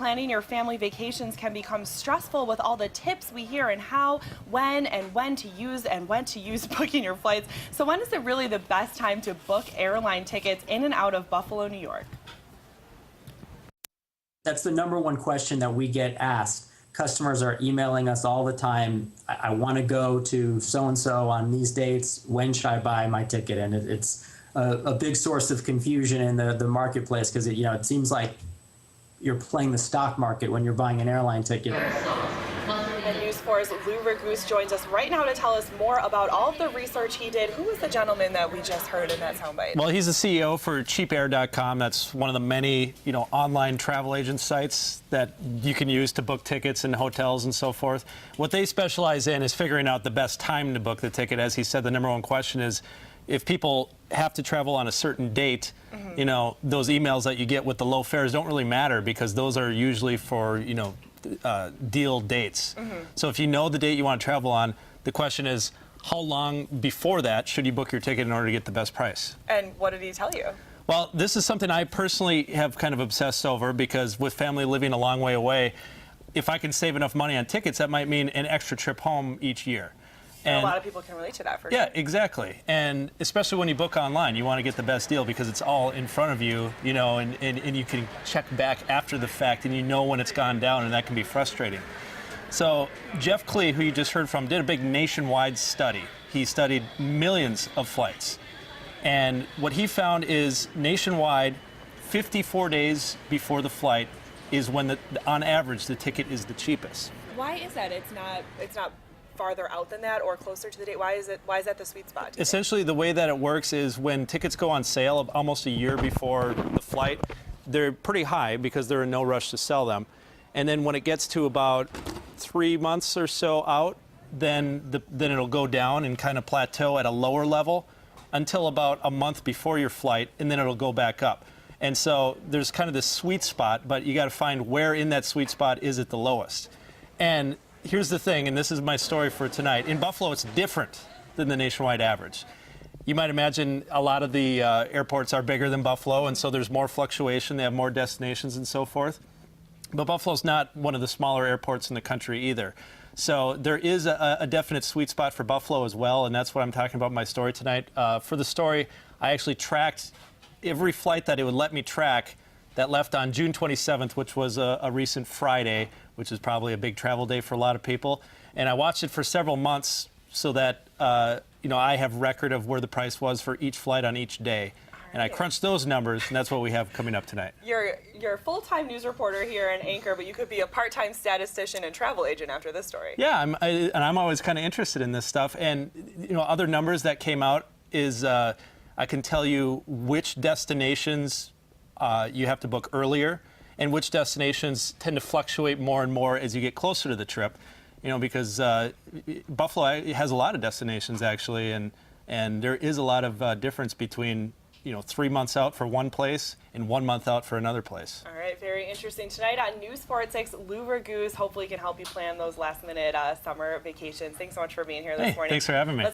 planning your family vacations can become stressful with all the tips we hear and how, when to use booking your flights. So when is it really the best time to book airline tickets in and out of Buffalo, New York? That's the number one question that we get asked. Customers are emailing us all the time. I want to go to so-and-so on these dates. When should I buy my ticket? And it's a big source of confusion in the marketplace because it seems like you're playing the stock market when you're buying an airline ticket. And News 4's Lou Raguse joins us right now to tell us more about all of the research he did. Who was the gentleman that we just heard in that soundbite? Well, he's the CEO for cheapair.com. That's one of the many, online travel agent sites that you can use to book tickets and hotels and so forth. What they specialize in is figuring out the best time to book the ticket. As he said, the number one question is if people have to travel on a certain date, those emails that you get with the low fares don't really matter because those are usually for, deal dates. So if you know the date you want to travel on, the question is how long before that should you book your ticket in order to get the best price? And what did he tell you? Well, this is something I personally have kind of obsessed over because with family living a long way away, if I can save enough money on tickets, that might mean an extra trip home each year. And a lot of people can relate to that for sure. Yeah, exactly. And especially when you book online, you want to get the best deal because it's all in front of you, and you can check back after the fact and you know when it's gone down, and that can be frustrating. So Jeff Klee, who you just heard from, did a big nationwide study. He studied millions of flights. And what he found is nationwide, 54 days before the flight is when, on average, the ticket is the cheapest. Why is that? It's not farther out than that or closer to the date? Why is that the sweet spot? Essentially, the way that it works is when tickets go on sale almost a year before the flight, they're pretty high because they're in no rush to sell them. And then when it gets to about 3 months or so out, then it'll go down and kind of plateau at a lower level until about a month before your flight, and then it'll go back up. And so there's kind of this sweet spot, but you got to find where in that sweet spot is it the lowest. And here's the thing, and this is my story for tonight. In Buffalo, it's different than the nationwide average. You might imagine a lot of the airports are bigger than Buffalo, and so there's more fluctuation. They have more destinations and so forth. But Buffalo's not one of the smaller airports in the country either. So there is a definite sweet spot for Buffalo as well, and that's what I'm talking about in my story tonight. For the story, I actually tracked every flight that it would let me track that left on June 27th, which was a recent Friday, which is probably a big travel day for a lot of people. And I watched it for several months so that I have record of where the price was for each flight on each day. And I crunched those numbers, and that's what we have coming up tonight. You're a full-time news reporter here in Anchor, but you could be a part-time statistician and travel agent after this story. Yeah, I'm always kind of interested in this stuff. And other numbers that came out is I can tell you which destinations you have to book earlier, and which destinations tend to fluctuate more and more as you get closer to the trip. Because Buffalo has a lot of destinations actually, and there is a lot of difference between 3 months out for one place and 1 month out for another place. All right, very interesting. Tonight on News 4 at 6, Lou Raguse hopefully can help you plan those last-minute summer vacations. Thanks so much for being here this morning. Thanks for having me.